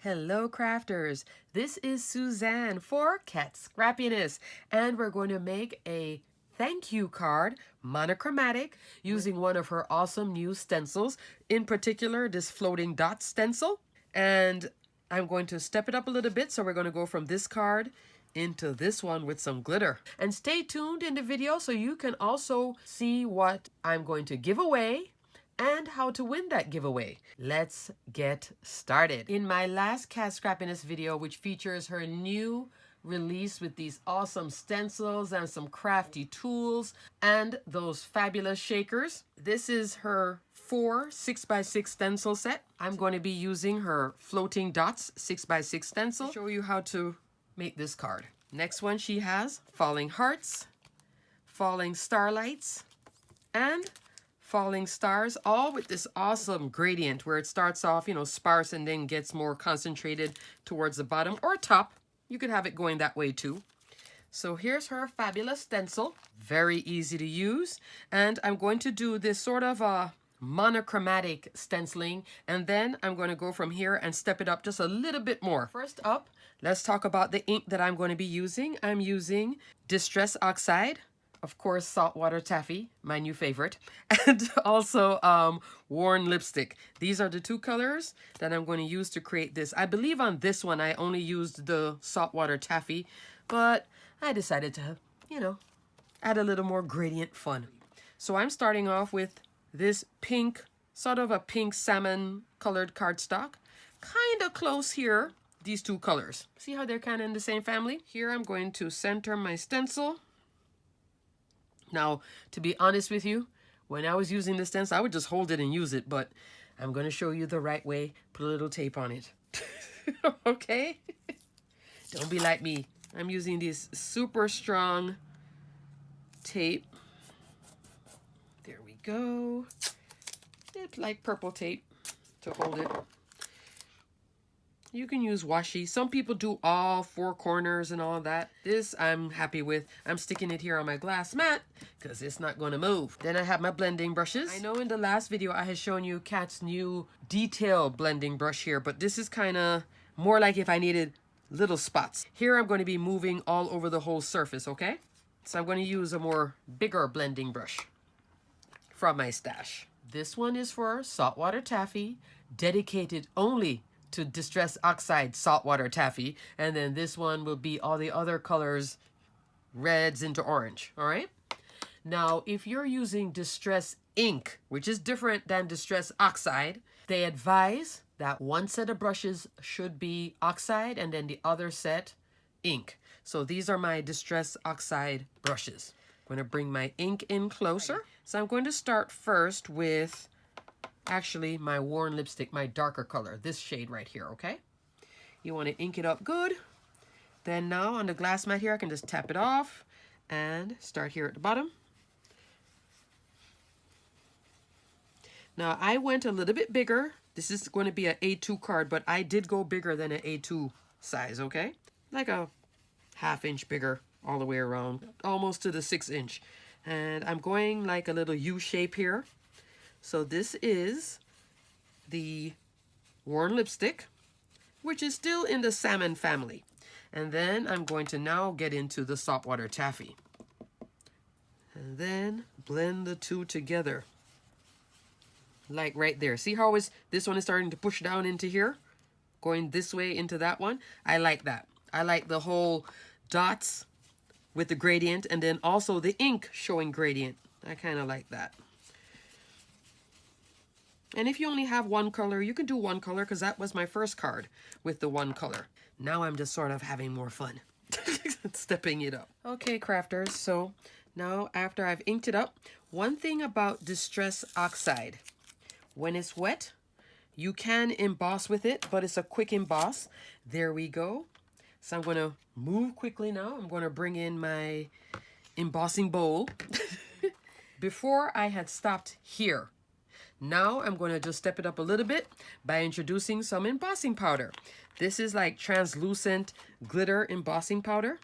Hello crafters, this is Suzanne for Kat Scrappiness, and we're going to make a thank you card, monochromatic, using one of her awesome new stencils, in particular this floating dot stencil. And I'm going to step it up a little bit, so we're going to go from this card into this one with some glitter. And stay tuned in the video so you can also see what I'm going to give away and how to win that giveaway. Let's get started. In my last Kat Scrappiness video, which features her new release with these awesome stencils and some crafty tools and those fabulous shakers, this is her 4 6x6 stencil set. I'm going to be using her floating dots 6x6 stencil to show you how to make this card. Next one, she has falling hearts, falling starlights, and falling stars, all with this awesome gradient where it starts off, sparse and then gets more concentrated towards the bottom or top. You could have it going that way too. So here's her fabulous stencil. Very easy to use. And I'm going to do this sort of a monochromatic stenciling, and then I'm going to go from here and step it up just a little bit more. First up, let's talk about the ink that I'm going to be using. I'm using Distress Oxide, of course, saltwater taffy, my new favorite, and also worn lipstick. These are the two colors that I'm going to use to create this. I believe on this one I only used the saltwater taffy, but I decided to, add a little more gradient fun. So I'm starting off with this pink, sort of a pink salmon colored cardstock. Kind of close here, these two colors. See how they're kind of in the same family? Here I'm going to center my stencil. Now, to be honest with you, when I was using the stencil, I would just hold it and use it, but I'm going to show you the right way. Put a little tape on it. Okay? Don't be like me. I'm using this super strong tape. There we go. It's like purple tape to hold it. You can use washi. Some people do all four corners and all that. This I'm happy with. I'm sticking it here on my glass mat because it's not going to move. Then I have my blending brushes. I know in the last video I had shown you Kat's new detail blending brush here, but this is kind of more like if I needed little spots. Here I'm going to be moving all over the whole surface, okay? So I'm going to use a more bigger blending brush from my stash. This one is for saltwater taffy, dedicated only to Distress Oxide saltwater taffy, and then this one will be all the other colors, reds into orange. All right, now if you're using Distress ink, which is different than Distress Oxide, they advise that one set of brushes should be Oxide and then the other set ink. So these are my Distress Oxide brushes. I'm going to bring my ink in closer. So I'm going to start first with actually my worn lipstick, my darker color, this shade right here, okay? You want to ink it up good. Then now on the glass mat here, I can just tap it off and start here at the bottom. Now I went a little bit bigger. This is going to be an A2 card, but I did go bigger than an A2 size, okay? Like a ½ inch bigger all the way around, almost to the 6 inch. And I'm going like a little U shape here. So this is the worn lipstick, which is still in the salmon family. And then I'm going to now get into the saltwater taffy. And then blend the two together. Like right there. See how this one is starting to push down into here? Going this way into that one. I like that. I like the whole dots with the gradient and then also the ink showing gradient. I kind of like that. And if you only have one color, you can do one color because that was my first card with the one color. Now I'm just sort of having more fun. Stepping it up. Okay, crafters. So now after I've inked it up, one thing about Distress Oxide, when it's wet, you can emboss with it, but it's a quick emboss. There we go. So I'm going to move quickly now. I'm going to bring in my embossing bowl. Before I had stopped here. Now I'm going to just step it up a little bit by introducing some embossing powder. This is like translucent glitter embossing powder.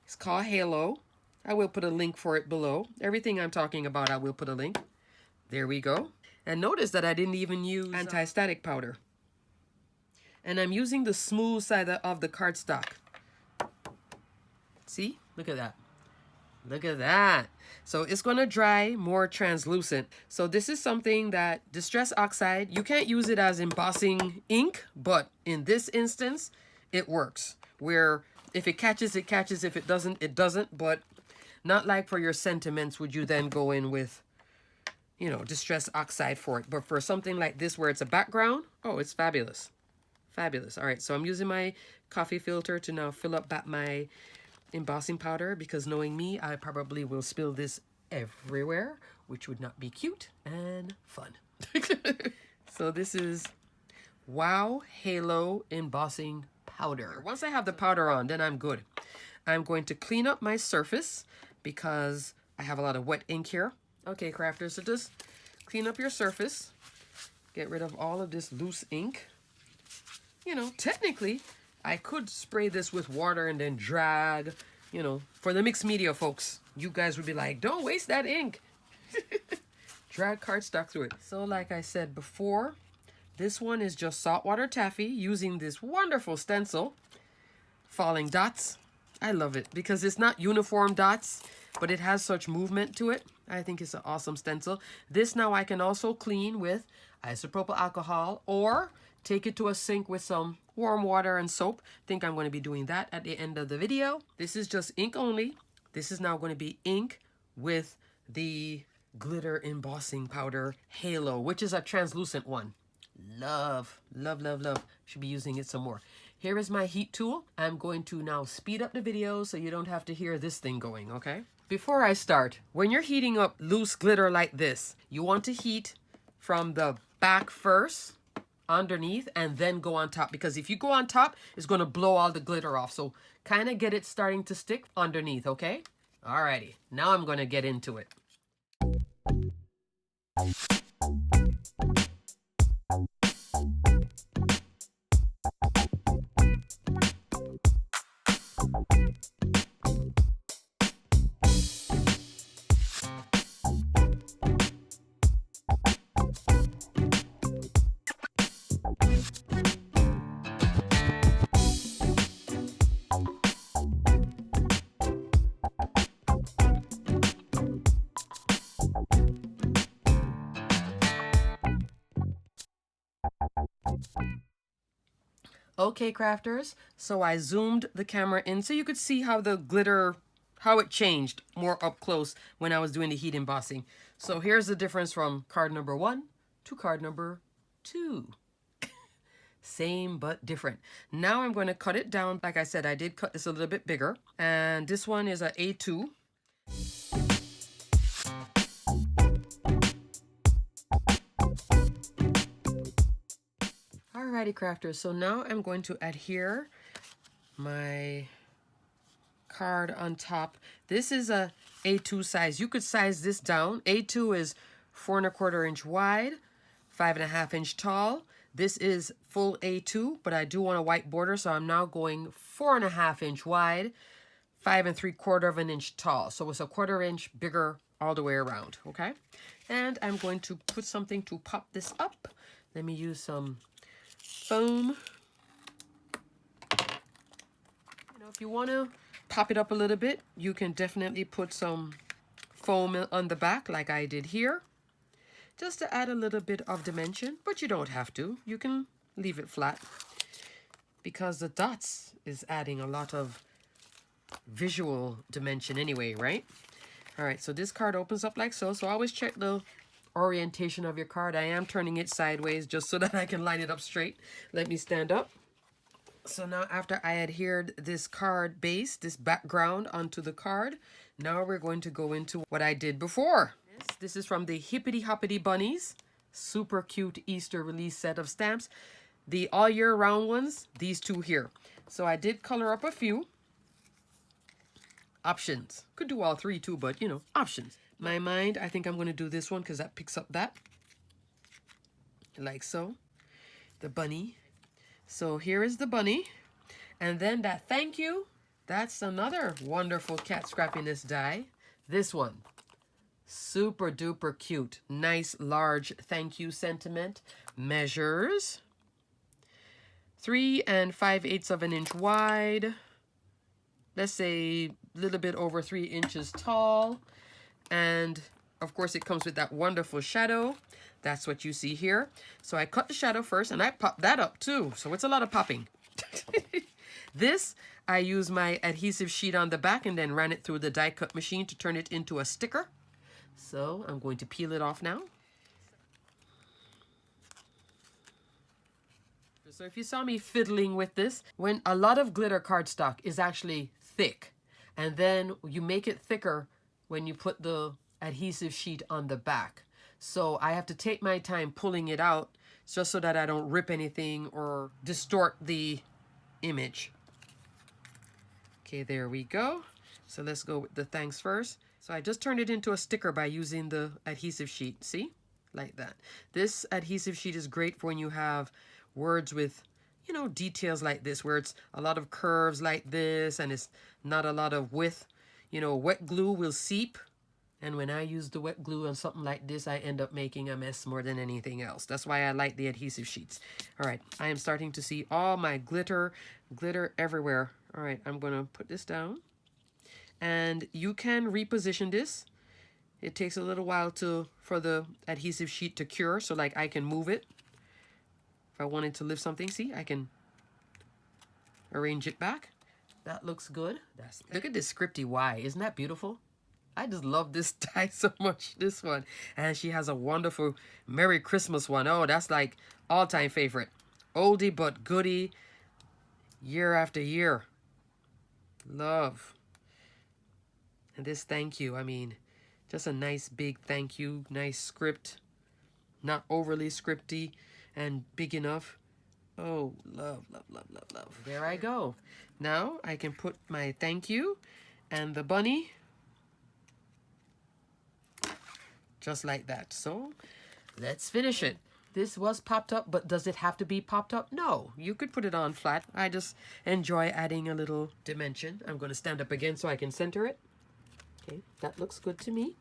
It's called Halo. I will put a link for it below. Everything I'm talking about, I will put a link. There we go. And notice that I didn't even use anti-static powder. And I'm using the smooth side of the cardstock. See? Look at that. Look at that. So it's going to dry more translucent. So this is something that Distress Oxide, you can't use it as embossing ink, but in this instance, it works. Where if it catches, it catches. If it doesn't, it doesn't. But not like for your sentiments would you then go in with, you know, Distress Oxide for it. But for something like this where it's a background, oh, it's fabulous. Fabulous. All right, so I'm using my coffee filter to now fill up back my embossing powder, because knowing me, I probably will spill this everywhere, which would not be cute and fun. So this is Wow Halo embossing powder. Once I have the powder on, then I'm good. I'm going to clean up my surface because I have a lot of wet ink here. Okay, crafters, so just clean up your surface. Get rid of all of this loose ink. You know, technically, I could spray this with water and then drag, you know, for the mixed media folks. You guys would be like, don't waste that ink. Drag cardstock through it. So like I said before, this one is just saltwater taffy using this wonderful stencil, Falling Dots. I love it because it's not uniform dots, but it has such movement to it. I think it's an awesome stencil. This now I can also clean with isopropyl alcohol or take it to a sink with some warm water and soap. I think I'm going to be doing that at the end of the video. This is just ink only. This is now going to be ink with the glitter embossing powder Halo, which is a translucent one. Love, love, love, love. Should be using it some more. Here is my heat tool. I'm going to now speed up the video so you don't have to hear this thing going, okay? Before I start, when you're heating up loose glitter like this, you want to heat from the back first, underneath, and then go on top, because if you go on top, it's going to blow all the glitter off. So kind of get it starting to stick underneath, okay? Alrighty, now I'm going to get into it. Okay, crafters, so I zoomed the camera in so you could see how the glitter, how it changed more up close when I was doing the heat embossing. So here's the difference from card number 1 to card number 2. Same but different. Now I'm going to cut it down. Like I said, I did cut this a little bit bigger. And this one is a A2. Alrighty, crafters, so now I'm going to adhere my card on top. This is a A2 size. You could size this down. A2 is 4 1/4 inch wide, 5 1/2 inch tall. This is full A2, but I do want a white border, so I'm now going 4 1/2 inch wide, 5 3/4 inch tall. So it's a 1/4 inch bigger all the way around, okay? And I'm going to put something to pop this up. Let me use some foam. You know, if you want to pop it up a little bit, you can definitely put some foam on the back like I did here, just to add a little bit of dimension, but you don't have to. You can leave it flat because the dots is adding a lot of visual dimension anyway, right? All right, so this card opens up like so. So always check the orientation of your card. I am turning it sideways just so that I can line it up straight. Let me stand up. So now after I adhered this card base, this background onto the card, now we're going to go into what I did before. This is from the Hippity Hoppity Bunnies. Super cute Easter release set of stamps. The all year round ones, these two here. So I did color up a few. Options. Could do all three too, but you know, options. My mind, I think I'm going to do this one because that picks up that. Like so. The bunny. So here is the bunny. And then that thank you. That's another wonderful Kat Scrappiness die. This one. Super duper cute. Nice large thank you sentiment. Measures 3 5/8 of an inch wide. Let's say a little bit over 3 inches tall. And of course it comes with that wonderful shadow. That's what you see here. So I cut the shadow first and I pop that up too. So it's a lot of popping. This, I use my adhesive sheet on the back and then ran it through the die cut machine to turn it into a sticker. So I'm going to peel it off now. So if you saw me fiddling with this, when a lot of glitter cardstock is actually thick, and then you make it thicker when you put the adhesive sheet on the back. So I have to take my time pulling it out just so that I don't rip anything or distort the image. Okay, there we go. So let's go with the thanks first. So I just turned it into a sticker by using the adhesive sheet. See? Like that. This adhesive sheet is great for when you have words with, you know, details like this, where it's a lot of curves like this and it's not a lot of width. You know, wet glue will seep. And when I use the wet glue on something like this, I end up making a mess more than anything else. That's why I like the adhesive sheets. All right, I am starting to see all my glitter everywhere. All right, I'm going to put this down. And you can reposition this. It takes a little while for the adhesive sheet to cure, so like I can move it. If I wanted to lift something, see, I can arrange it back. That looks good. Look at this scripty Y. Isn't that beautiful? I just love this die so much, this one. And she has a wonderful Merry Christmas one. Oh, that's like all-time favorite. Oldie but goodie, year after year. Love. And this thank you, I mean, just a nice big thank you, nice script. Not overly scripty and big enough. Oh, love, love, love, love, love. There I go. Now I can put my thank you and the bunny just like that. So let's finish it. This was popped up, but does it have to be popped up? No, you could put it on flat. I just enjoy adding a little dimension. I'm going to stand up again so I can center it. Okay, that looks good to me.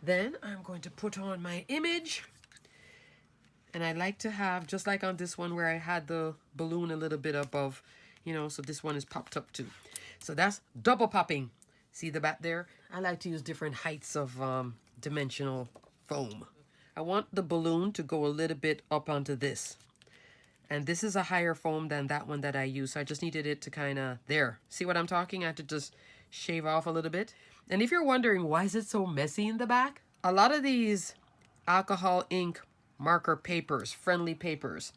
Then I'm going to put on my image. And I like to have, just like on this one where I had the balloon a little bit above, you know, so this one is popped up too. So that's double popping. See the back there? I like to use different heights of dimensional foam. I want the balloon to go a little bit up onto this. And this is a higher foam than that one that I used. So I just needed it to kind of, there. See what I'm talking? I had to just shave off a little bit. And if you're wondering, why is it so messy in the back? A lot of these alcohol ink marker papers, friendly papers,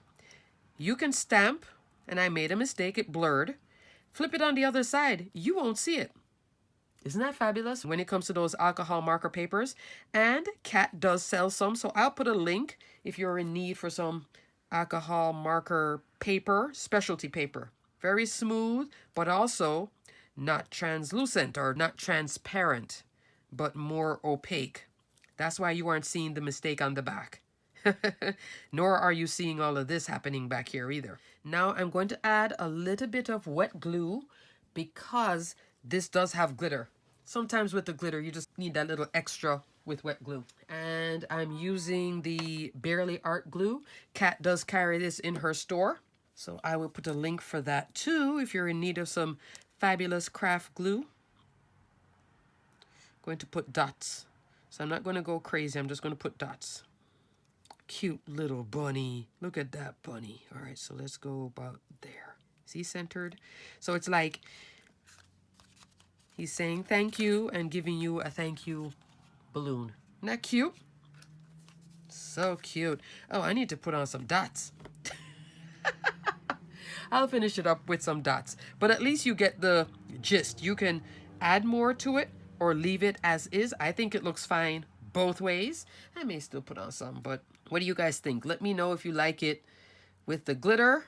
you can stamp, and I made a mistake, it blurred. Flip it on the other side, you won't see it. Isn't that fabulous when it comes to those alcohol marker papers? And Kat does sell some, so I'll put a link if you're in need for some alcohol marker paper, specialty paper. Very smooth, but also not translucent or not transparent, but more opaque. That's why you aren't seeing the mistake on the back. Nor are you seeing all of this happening back here either. Now I'm going to add a little bit of wet glue because this does have glitter. Sometimes with the glitter, you just need that little extra with wet glue. And I'm using the Barely Art glue. Kat does carry this in her store. So I will put a link for that too if you're in need of some fabulous craft glue. Going to put dots. So I'm not going to go crazy. I'm just going to put dots. Cute little bunny. Look at that bunny. All right, so let's go about there. See, centered? So it's like he's saying thank you and giving you a thank you balloon. Isn't that cute? So cute. Oh, I need to put on some dots. I'll finish it up with some dots. But at least you get the gist. You can add more to it or leave it as is. I think it looks fine both ways. I may still put on some, but what do you guys think? Let me know if you like it with the glitter,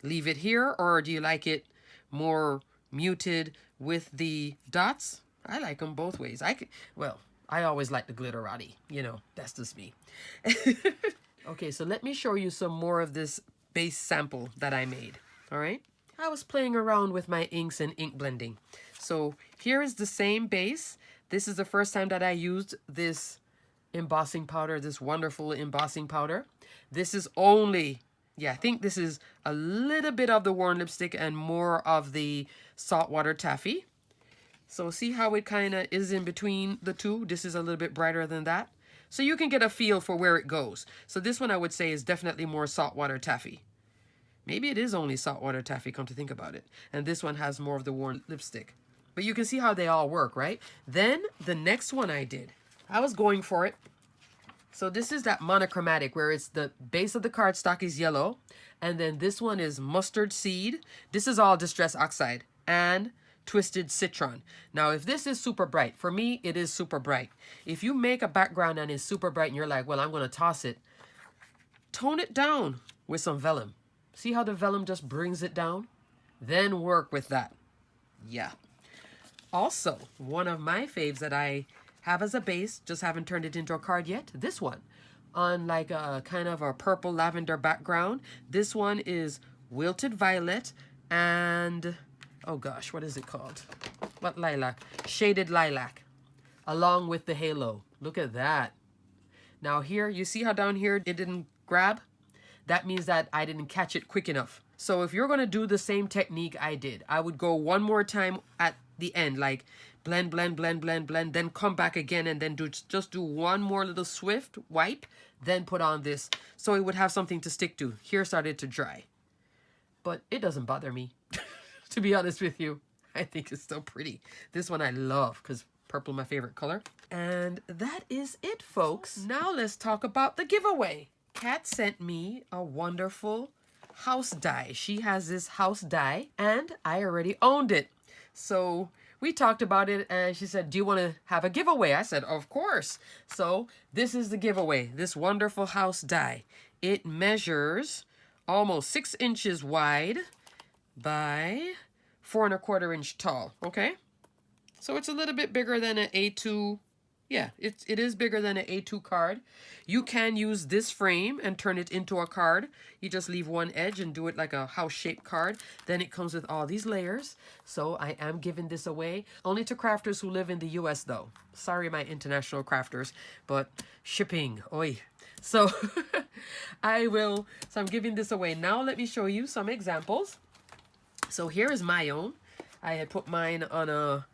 leave it here, or do you like it more muted with the dots? I like them both ways. I always like the glitter, Roddy. You know, that's just me. Okay, so let me show you some more of this base sample that I made. All right. I was playing around with my inks and ink blending. So here is the same base. This is the first time that I used this embossing powder, this wonderful embossing powder. This is only Yeah, I think this is a little bit of the worn lipstick and more of the saltwater taffy. So see how it kind of is in between the two? This is a little bit brighter than that. So you can get a feel for where it goes. So this one I would say is definitely more saltwater taffy. Maybe it is only saltwater taffy, come to think about it. And this one has more of the worn lipstick. But you can see how they all work, right? Then the next one I did, I was going for it. So this is that monochromatic where it's the base of the cardstock is yellow. And then this one is mustard seed. This is all Distress Oxide and Twisted Citron. Now, if this is super bright, for me, it is super bright. If you make a background and it's super bright and you're like, well, I'm going to toss it, tone it down with some vellum. See how the vellum just brings it down? Then work with that. Yeah. Also, one of my faves that I have as a base, just haven't turned it into a card yet, this one. On like a kind of a purple lavender background. This one is Wilted Violet and, oh gosh, what is it called? What lilac? Shaded Lilac. Along with the halo. Look at that. Now here, you see how down here it didn't grab? That means that I didn't catch it quick enough. So if you're going to do the same technique I did, I would go one more time at the end, like blend, blend, blend, blend, blend, then come back again and then just do one more little swift wipe, then put on this. So it would have something to stick to. Here started to dry. But it doesn't bother me, to be honest with you. I think it's so pretty. This one I love because purple my favorite color. And that is it, folks. Now let's talk about the giveaway. Kat sent me a wonderful house die. She has this house die and I already owned it. So we talked about it and she said, do you want to have a giveaway? I said, of course. So this is the giveaway, this wonderful house die. It measures almost 6 inches wide by 4 1/4 inch tall. Okay. So it's a little bit bigger than an A2. Yeah, it is bigger than an A2 card. You can use this frame and turn it into a card. You just leave one edge and do it like a house-shaped card. Then it comes with all these layers. So I am giving this away. Only to crafters who live in the US though. Sorry, my international crafters, but shipping, oi. So I'm giving this away. Now let me show you some examples. So here is my own. I had put mine on a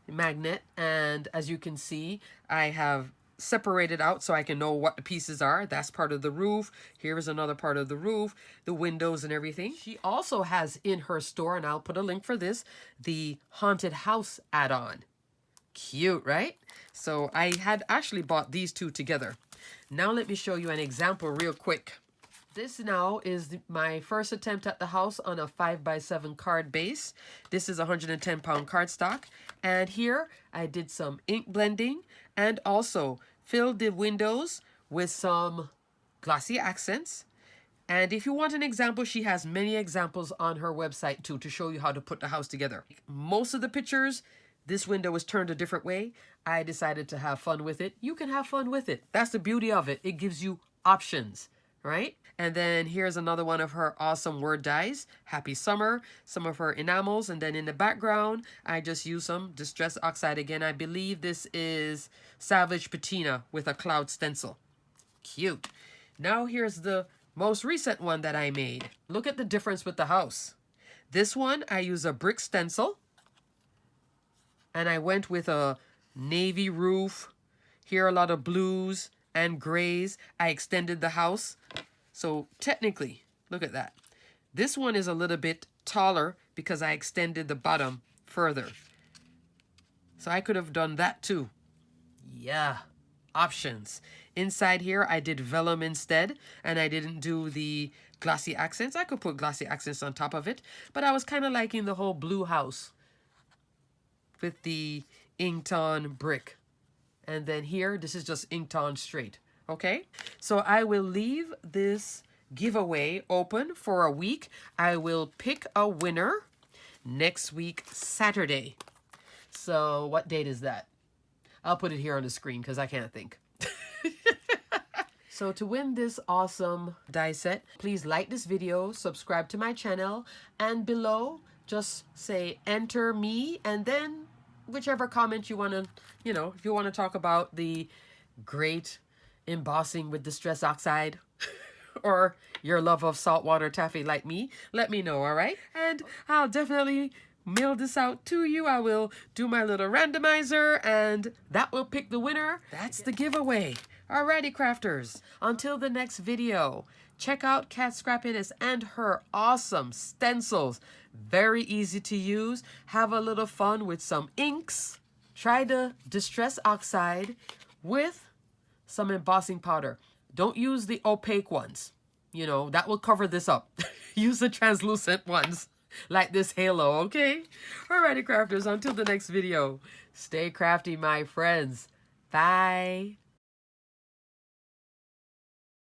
magnet and as you can see I have separated out so I can know what the pieces are. That's part of the roof. Here is another part of the roof, the windows and everything. She also has in her store, and I'll put a link for this, the haunted house add-on. Cute, right? So I had actually bought these two together. Now let me show you an example real quick. This now is my first attempt at the house on a 5x7 card base. This is 110-pound cardstock. And here I did some ink blending and also filled the windows with some glossy accents. And if you want an example, she has many examples on her website too to show you how to put the house together. Most of the pictures, this window was turned a different way. I decided to have fun with it. You can have fun with it. That's the beauty of it. It gives you options, right? And then here's another one of her awesome word dies. Happy Summer, some of her enamels. And then in the background, I just use some Distress Oxide again. I believe this is Savage Patina with a cloud stencil. Cute. Now here's the most recent one that I made. Look at the difference with the house. This one, I use a brick stencil. And I went with a navy roof. Here are a lot of blues and grays. I extended the house. So technically, look at that. This one is a little bit taller because I extended the bottom further. So I could have done that too. Yeah, options. Inside here, I did vellum instead, and I didn't do the glossy accents. I could put glossy accents on top of it, but I was kind of liking the whole blue house with the inked on brick. And then here, this is just inked on straight. Okay, so I will leave this giveaway open for a week. I will pick a winner next week, Saturday. So what date is that? I'll put it here on the screen because I can't think. So to win this awesome die set, please like this video, subscribe to my channel, and below just say enter me, and then whichever comment you want to, if you want to talk about the great embossing with Distress Oxide or your love of saltwater taffy like me, let me know, all right? And I'll definitely mail this out to you. I will do my little randomizer and that will pick the winner. That's the giveaway. Alrighty, crafters. Until the next video, check out Kat Scrappiness and her awesome stencils. Very easy to use. Have a little fun with some inks. Try the Distress Oxide with some embossing powder. Don't use the opaque ones. You know, that will cover this up. Use the translucent ones, like this halo, okay? Alrighty, crafters, until the next video. Stay crafty, my friends. Bye.